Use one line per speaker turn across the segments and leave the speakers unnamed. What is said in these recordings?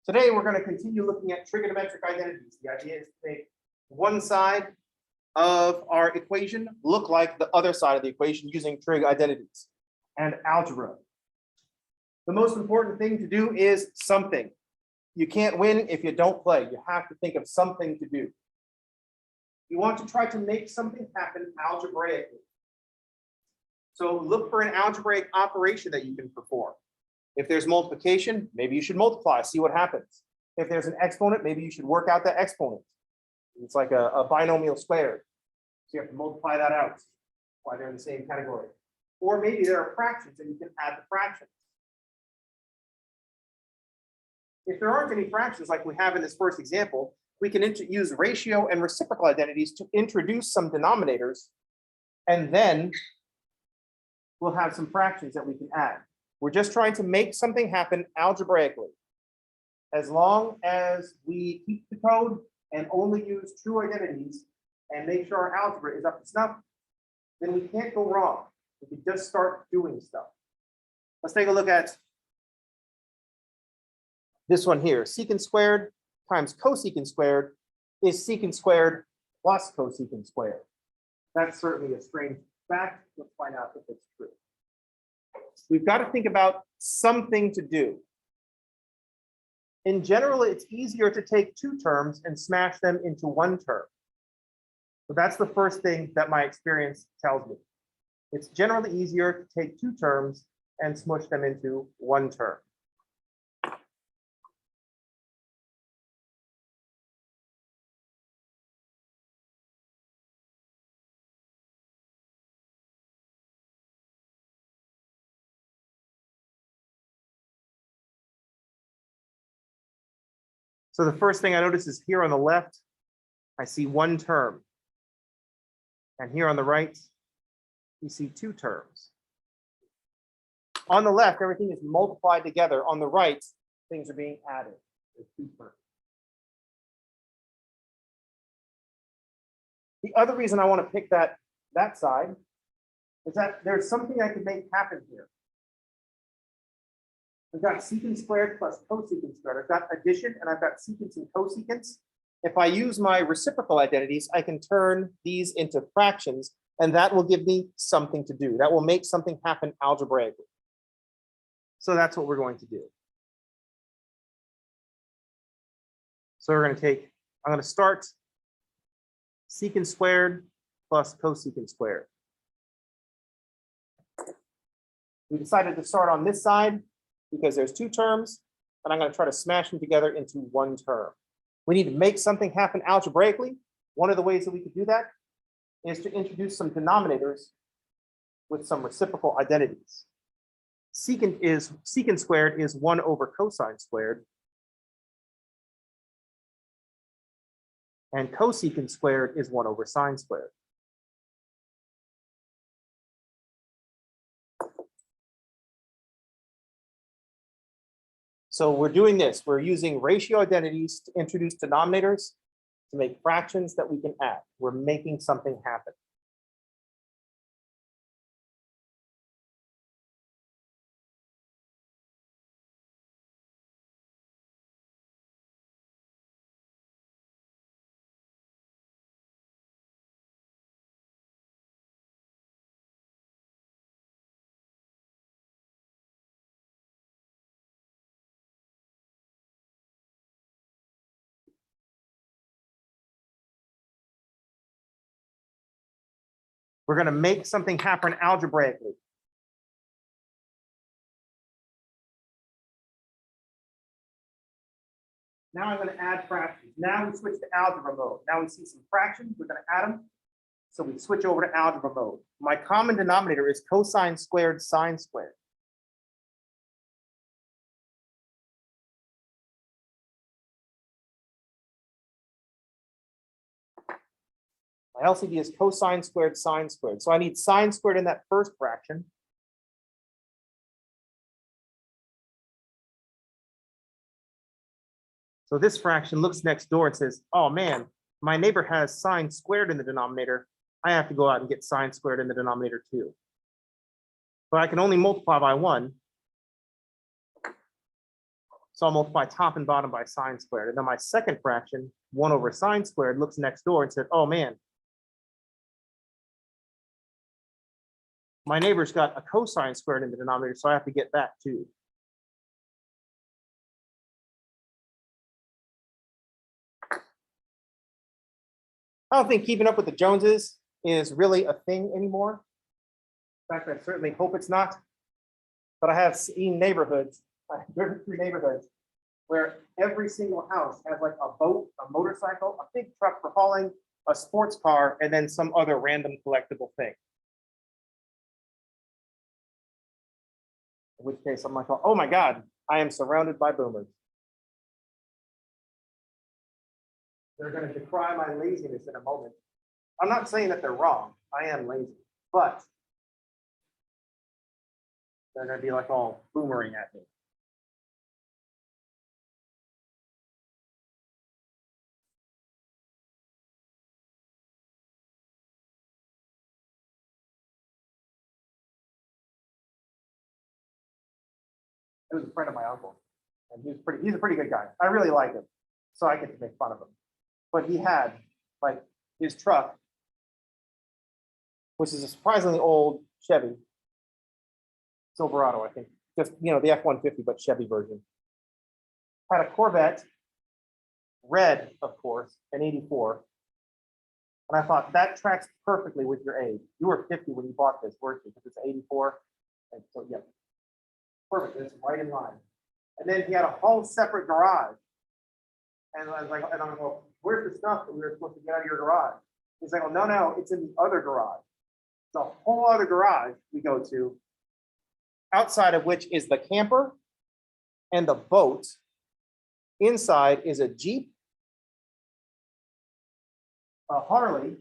Today, we're going to continue looking at trigonometric identities. The idea is to make one side of our equation look like the other side of the equation using trig identities and algebra. The most important thing to do is something. You can't win if you don't play. You have to think of something to do. You want to try to make something happen algebraically. So look for an algebraic operation that you can perform. If there's multiplication, maybe you should multiply, see what happens. If there's an exponent, maybe you should work out that exponent. It's like a binomial squared. So you have to multiply that out, why they're in the same category. Or maybe there are fractions and you can add the fractions. If there aren't any fractions like we have in this first example, we can use ratio and reciprocal identities to introduce some denominators, and then we'll have some fractions that we can add. We're just trying to make something happen algebraically. As long as we keep the code and only use true identities and make sure our algebra is up to snuff, then we can't go wrong. We can just start doing stuff. Let's take a look at this one here. Secant squared times cosecant squared is secant squared plus cosecant squared. That's certainly a strange fact. Let's find out if it's true. We've got to think about something to do. In general, it's easier to take two terms and smash them into one term. So that's the first thing that my experience tells me. It's generally easier to take two terms and smush them into one term. So the first thing I notice is here on the left, I see one term. And here on the right, you see two terms. On the left, everything is multiplied together. On the right, things are being added. There's two terms. The other reason I want to pick that side is that there's something I can make happen here. I've got secant squared plus cosecant squared. I've got addition and I've got secants and cosecants. If I use my reciprocal identities, I can turn these into fractions, and that will give me something to do. That will make something happen algebraically. So that's what we're going to do. So we're going to I'm going to start secant squared plus cosecant squared. We decided to start on this side because there's two terms, and I'm going to try to smash them together into one term. We need to make something happen algebraically. One of the ways that we could do that is to introduce some denominators with some reciprocal identities. Secant squared is 1 over cosine squared. And cosecant squared is 1 over sine squared. So we're doing this. We're using ratio identities to introduce denominators to make fractions that we can add. We're making something happen. We're going to make something happen algebraically. Now I'm going to add fractions. Now we switch to algebra mode. Now we see some fractions. We're going to add them. So we switch over to algebra mode. My common denominator is cosine squared sine squared. My LCD is cosine squared sine squared. So I need sine squared in that first fraction. So this fraction looks next door and says, oh man, my neighbor has sine squared in the denominator. I have to go out and get sine squared in the denominator too. But I can only multiply by 1. So I'll multiply top and bottom by sine squared. And then my second fraction, 1 over sine squared, looks next door and said, oh man, my neighbor's got a cosine squared in the denominator, so I have to get that too. I don't think keeping up with the Joneses is really a thing anymore. In fact, I certainly hope it's not. But I have seen neighborhoods, I've driven through neighborhoods where every single house has like a boat, a motorcycle, a big truck for hauling, a sports car, and then some other random collectible thing. In which case I'm like, oh my God, I am surrounded by boomers. They're going to decry my laziness in a moment. I'm not saying that they're wrong. I am lazy, but they're going to be like all boomering at me. It was a friend of my uncle, and he's a pretty good guy. I really like him, so I get to make fun of him. But he had like his truck, which is a surprisingly old Chevy Silverado, I think, just the F-150 but Chevy version. Had a Corvette, red, of course, an '84. And I thought that tracks perfectly with your age. You were 50 when you bought this, weren't you? Because it's '84. And so yeah, perfect. It's right in line. And then he had a whole separate garage. And I was like, and I'm like, well, where's the stuff that we were supposed to get out of your garage? He's like, oh, no, it's in the other garage. It's a whole other garage we go to, outside of which is the camper and the boat. Inside is a Jeep, a Harley,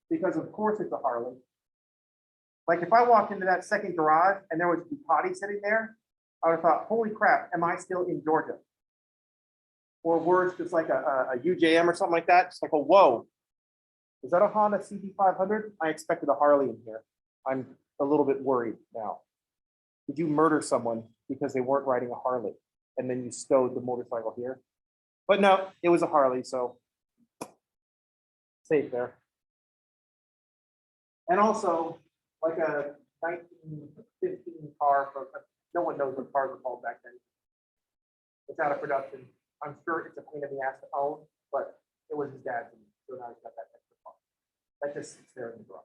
because of course it's a Harley. Like if I walked into that second garage and there was a Ducati sitting there, I would have thought, holy crap, am I still in Georgia? Or worse, just like a UJM or something like that. Just like, oh, whoa, is that a Honda CB500? I expected a Harley in here. I'm a little bit worried now. Did you murder someone because they weren't riding a Harley and then you stowed the motorcycle here? But no, it was a Harley, so safe there. And also, like a 1915 car, no one knows what cars were called back then. It's out of production. I'm sure it's a pain in the ass to own, but it was his dad's, so now he's got that extra car. That just sits there in the garage.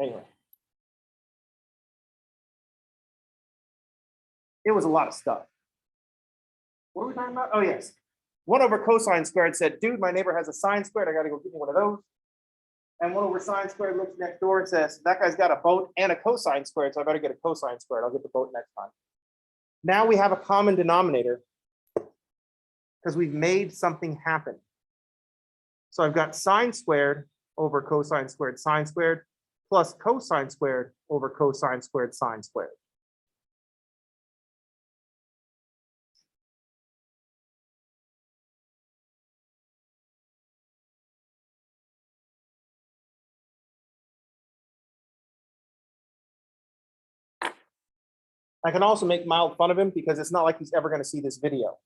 Anyway. It was a lot of stuff. What are we talking about? Oh, yes. 1 over cosine squared said, dude, my neighbor has a sine squared. I got to go get me one of those. And 1 over sine squared looks next door and says, that guy's got a boat and a cosine squared, so I better get a cosine squared. I'll get the boat next time. Now we have a common denominator because we've made something happen. So I've got sine squared over cosine squared sine squared plus cosine squared over cosine squared sine squared. I can also make mild fun of him because it's not like he's ever going to see this video.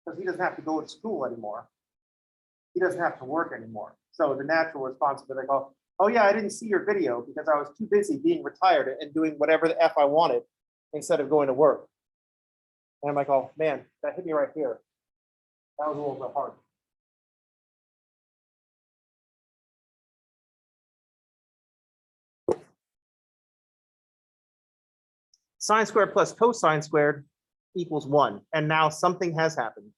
Because he doesn't have to go to school anymore. He doesn't have to work anymore. So the natural response would be like, oh yeah, I didn't see your video because I was too busy being retired and doing whatever the F I wanted instead of going to work. And I'm like, oh man, that hit me right here. That was a little bit hard. Sine squared plus cosine squared equals 1. And now something has happened.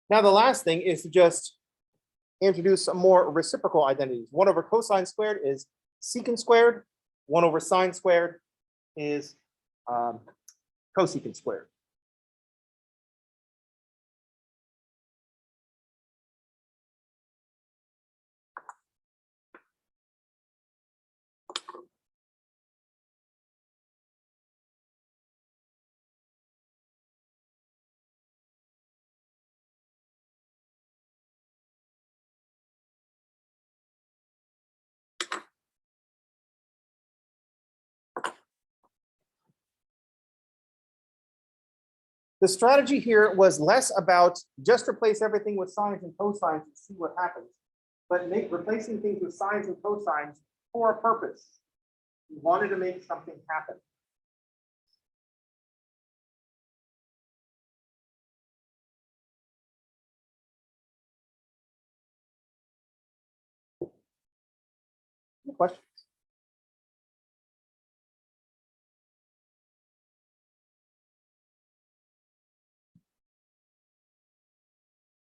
Now the last thing is to just introduce some more reciprocal identities. 1 over cosine squared is secant squared. 1 over sine squared is cosecant squared. The strategy here was less about just replace everything with sines and cosines and see what happens, but replacing things with sines and cosines for a purpose. We wanted to make something happen. Any questions?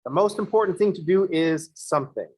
The most important thing to do is something.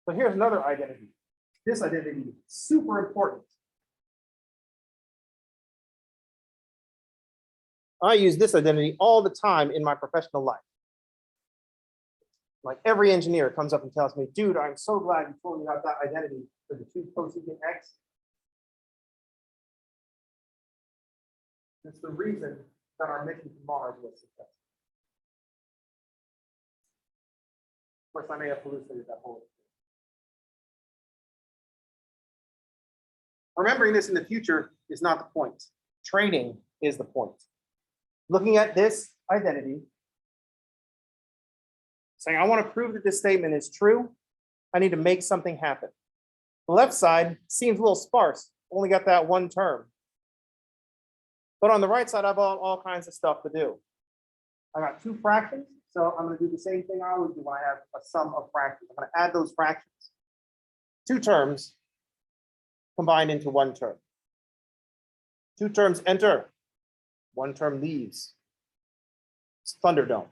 So here's another identity. This identity is super important. I use this identity all the time in my professional life. Like every engineer comes up and tells me, dude, I'm so glad you told me about that identity for the 2 cosecant x. It's the reason that our mission to Mars was successful. Of course, I may have hallucinated that whole experience. Remembering this in the future is not the point. Training is the point. Looking at this identity, saying, I want to prove that this statement is true, I need to make something happen. The left side seems a little sparse, only got that one term. But on the right side, I've got all kinds of stuff to do. I got 2 fractions, so I'm going to do the same thing I always do when I have a sum of fractions. I'm going to add those fractions. 2 terms combined into 1 term. 2 terms enter, 1 term leaves. It's Thunderdome.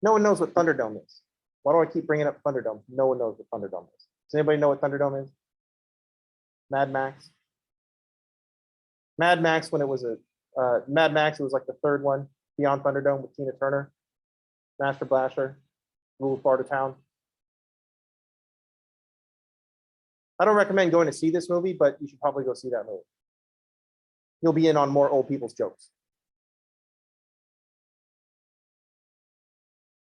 No one knows what Thunderdome is. Why do I keep bringing up Thunderdome? No one knows what Thunderdome is. Does anybody know what Thunderdome is? Mad Max? Mad Max, when it was Mad Max, it was like the 3rd one, Beyond Thunderdome with Tina Turner, Master Blaster, Ruled Part of Town. I don't recommend going to see this movie, but you should probably go see that movie. You'll be in on more old people's jokes.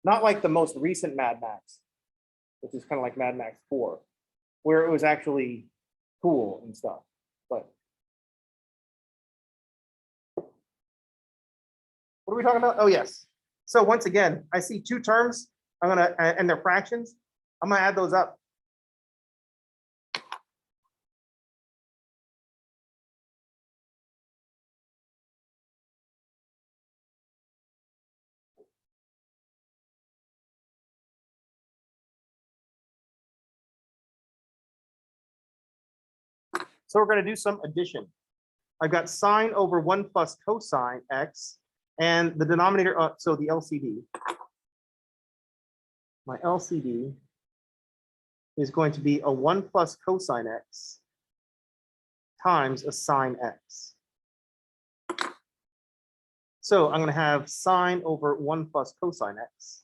Not like the most recent Mad Max, which is kind of like Mad Max 4, where it was actually cool and stuff. But what are we talking about? Oh, yes. So once again, I see 2 terms. I'm gonna, and they're fractions. I'm gonna add those up. So we're going to do some addition. I've got sine over 1 plus cosine x, and the denominator, so the LCD. My LCD is going to be a 1 plus cosine x times a sine x. So I'm going to have sine over 1 plus cosine x.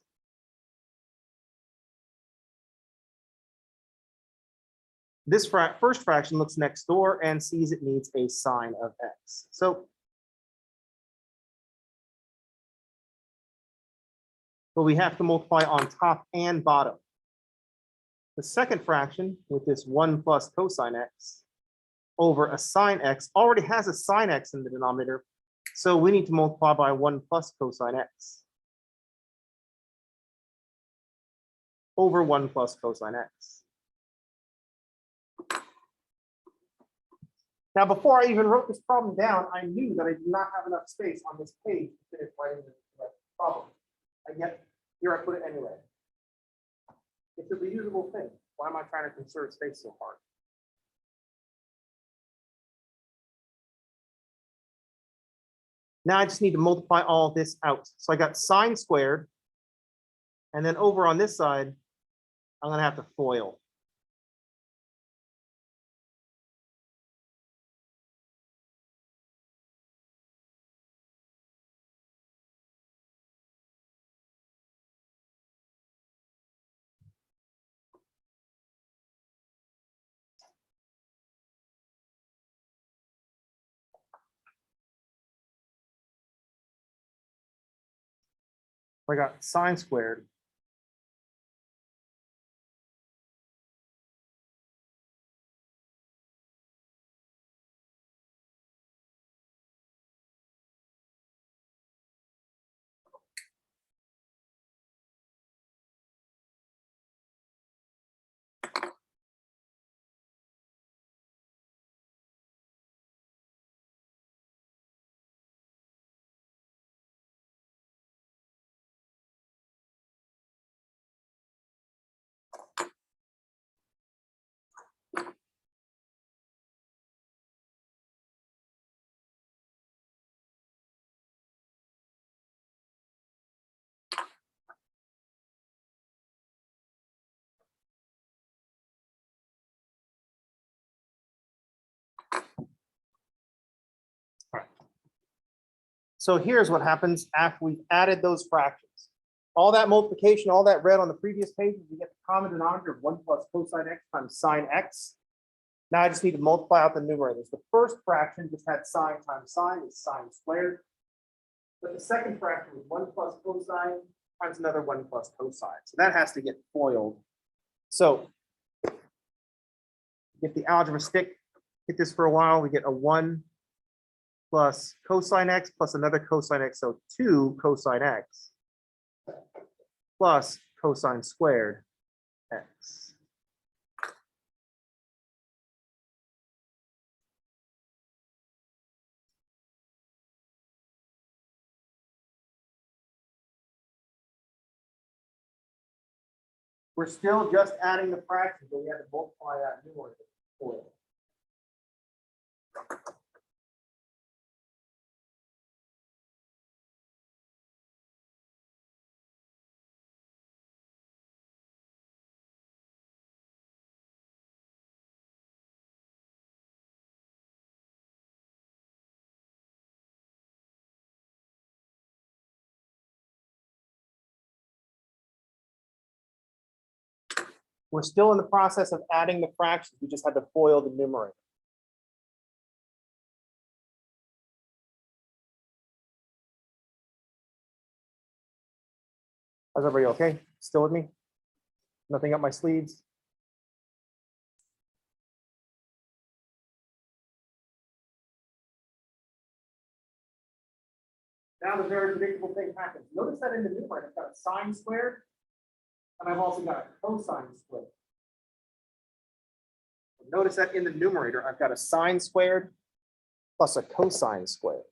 This first fraction looks next door and sees it needs a sine of x. So we have to multiply on top and bottom. The second fraction with this 1 plus cosine x over a sine x already has a sine x in the denominator. So we need to multiply by 1 plus cosine x over 1 plus cosine x. Now, before I even wrote this problem down, I knew that I did not have enough space on this page to finish writing the problem. And yet, here I put it anyway. It's a reusable thing. Why am I trying to conserve space so hard? Now I just need to multiply all this out. So I got sine squared. And then over on this side, I'm going to have to FOIL. I got sine squared. All right. So here's what happens after we've added those fractions. All that multiplication, all that red on the previous page, we get the common denominator of 1 plus cosine x times sine x. Now I just need to multiply out the numerators. The first fraction just had sine times sine is sine squared. But the second fraction was 1 plus cosine times another 1 plus cosine. So that has to get FOILed. So get the algebra stick, hit this for a while, we get a 1 plus cosine x plus another cosine x, so 2 cosine x plus cosine squared x. We're still just adding the fractions, but we have to multiply that numerator for it. We're still in the process of adding the fractions. We just had to FOIL the numerator. How's everybody okay? Still with me? Nothing up my sleeves? Now the very predictable thing happens. Notice that in the numerator, I've got a sine squared, and I've also got a cosine squared. Notice that in the numerator, I've got a sine squared plus a cosine squared.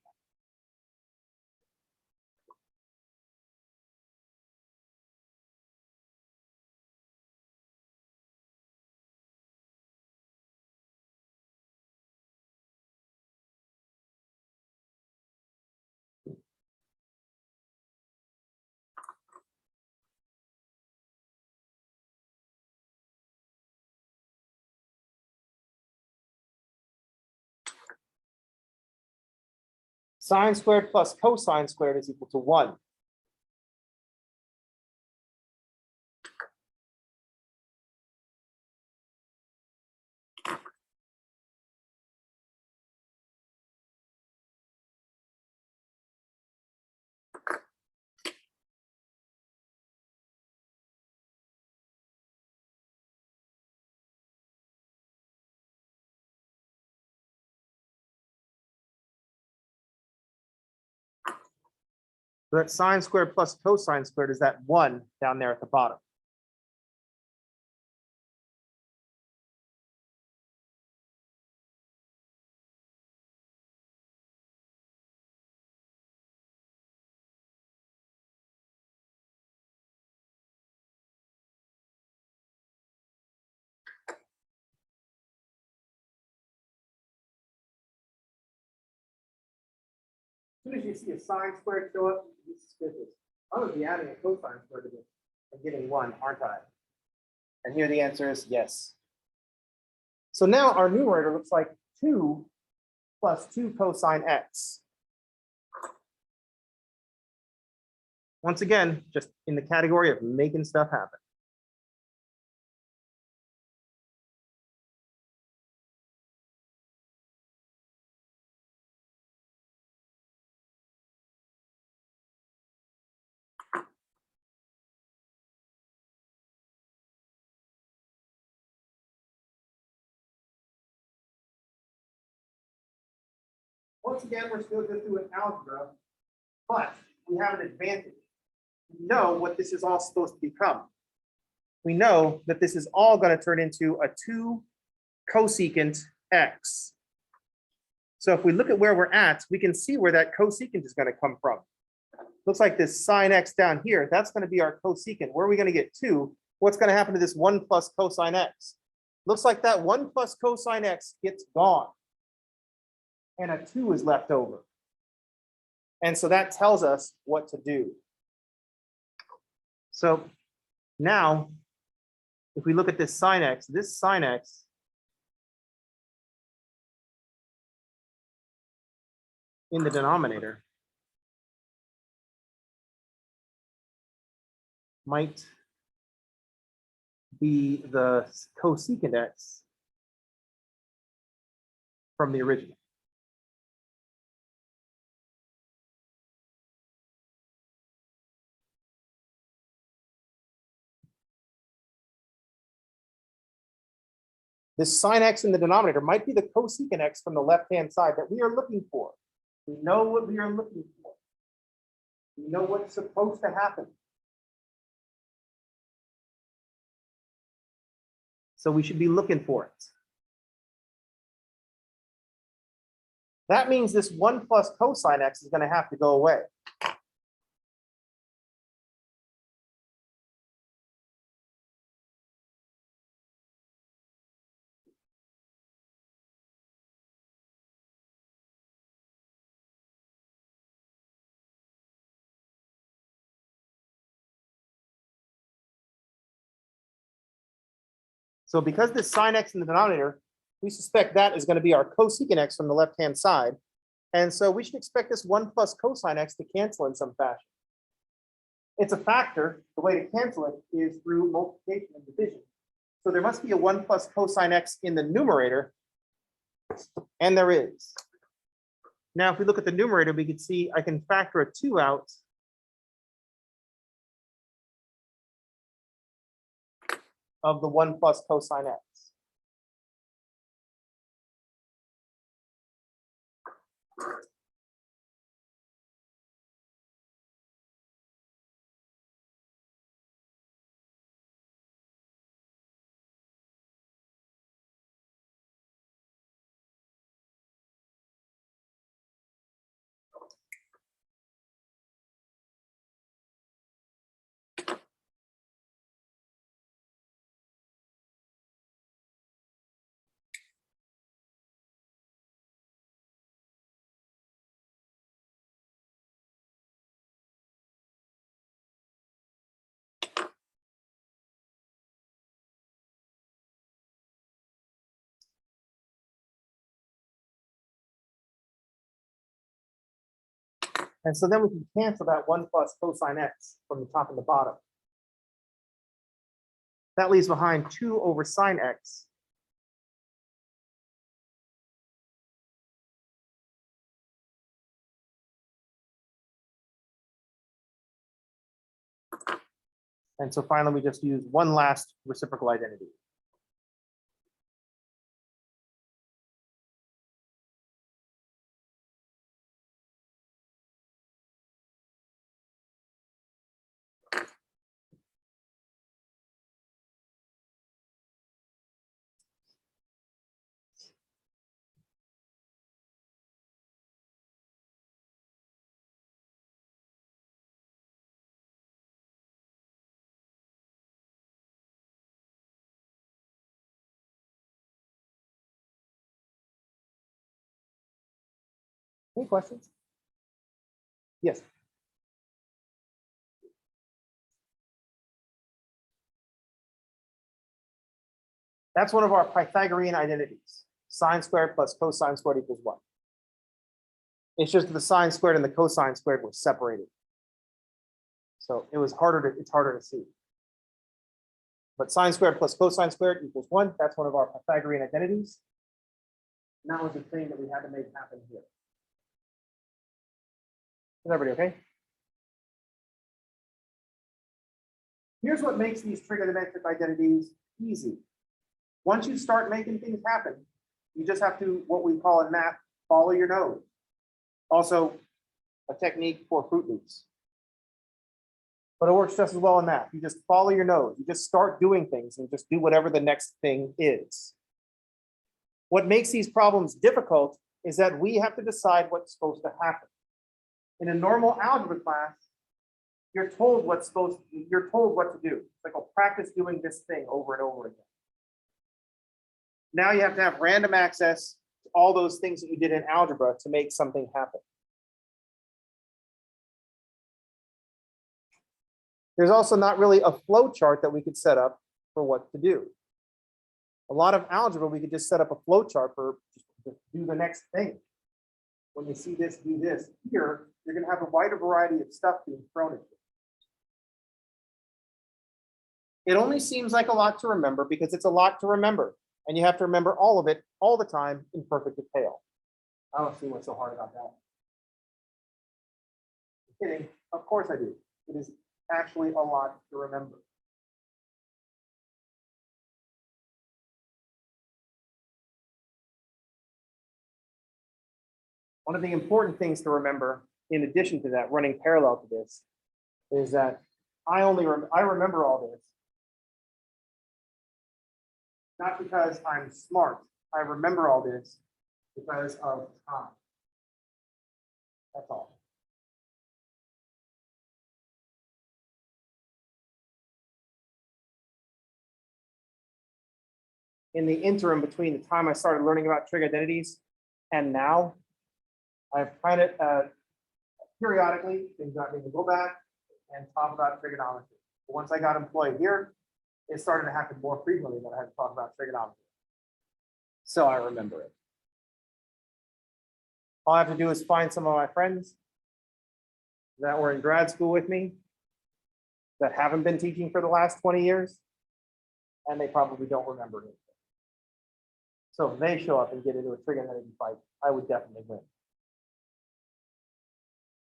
Sine squared plus cosine squared is equal to 1. So that sine squared plus cosine squared is that 1 down there at the bottom. soon as you see a sine squared show up, be suspicious. I'm going to be adding a cosine squared to this and getting 1, aren't I? And here the answer is yes. So now our numerator looks like 2 plus 2 cosine x. Once again, just in the category of making stuff happen. Once again, we're still just doing algebra, but we have an advantage. We know what this is all supposed to become. We know that this is all going to turn into a 2 cosecant x. So if we look at where we're at, we can see where that cosecant is going to come from. Looks like this sine x down here, that's going to be our cosecant. Where are we going to get 2? What's going to happen to this 1 plus cosine x? Looks like that 1 plus cosine x gets gone. And a 2 is left over. And so that tells us what to do. So now, if we look at this sine x in the denominator might be the cosecant x from the original. This sine x in the denominator might be the cosecant x from the left-hand side that we are looking for. We know what we are looking for. We know what's supposed to happen. So we should be looking for it. That means this 1 plus cosine x is going to have to go away. So because this sine x in the denominator, we suspect that is going to be our cosecant x from the left-hand side. And so we should expect this 1 plus cosine x to cancel in some fashion. It's a factor. The way to cancel it is through multiplication and division. So there must be a 1 plus cosine x in the numerator, and there is. Now, if we look at the numerator, we can see I can factor a 2 out of the 1 plus cosine x. And so then we can cancel that 1 plus cosine x from the top and the bottom. That leaves behind 2 over sine x. And so finally, we just use one last reciprocal identity. Any questions? Yes. That's one of our Pythagorean identities. Sine squared plus cosine squared equals 1. It's just the sine squared and the cosine squared were separated. So it's harder to see. But sine squared plus cosine squared equals 1. That's one of our Pythagorean identities. And that was the thing that we had to make happen here. Is everybody okay? Here's what makes these trigonometric identities easy. Once you start making things happen, you just have to, what we call in math, follow your nose. Also, a technique for Fruit Loops. But it works just as well in math. You just follow your nose. You just start doing things and just do whatever the next thing is. What makes these problems difficult is that we have to decide what's supposed to happen. In a normal algebra class, you're told what to do. It's like, oh, practice doing this thing over and over again. Now you have to have random access to all those things that you did in algebra to make something happen. There's also not really a flow chart that we could set up for what to do. A lot of algebra, we could just set up a flow chart for just do the next thing. When you see this, do this. Here, you're going to have a wider variety of stuff being thrown at you. It only seems like a lot to remember because it's a lot to remember. And you have to remember all of it all the time in perfect detail. I don't see what's so hard about that. I'm kidding. Of course I do. It is actually a lot to remember. One of the important things to remember, in addition to that, running parallel to this, is that I remember all this not because I'm smart. I remember all this because of time. That's all. In the interim between the time I started learning about trig identities and now, I've kind of periodically been to go back and talk about trigonometry. But once I got employed here, it started to happen more frequently that I had to talk about trigonometry. So I remember it. All I have to do is find some of my friends that were in grad school with me that haven't been teaching for the last 20 years, and they probably don't remember it. So if they show up and get into a trigonometry fight, I would definitely win.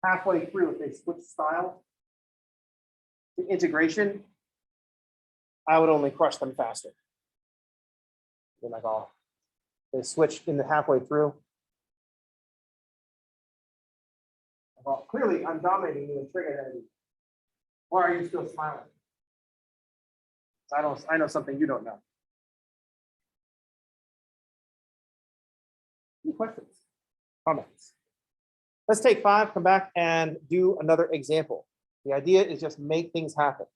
Halfway through, if they switch style to integration, I would only crush them faster. They're like, oh, they switched in the halfway through. Well, clearly I'm dominating you in trig identity. Why are you still smiling? I know something you don't know. Any questions? Comments? Let's take 5, come back and do another example. The idea is just make things happen.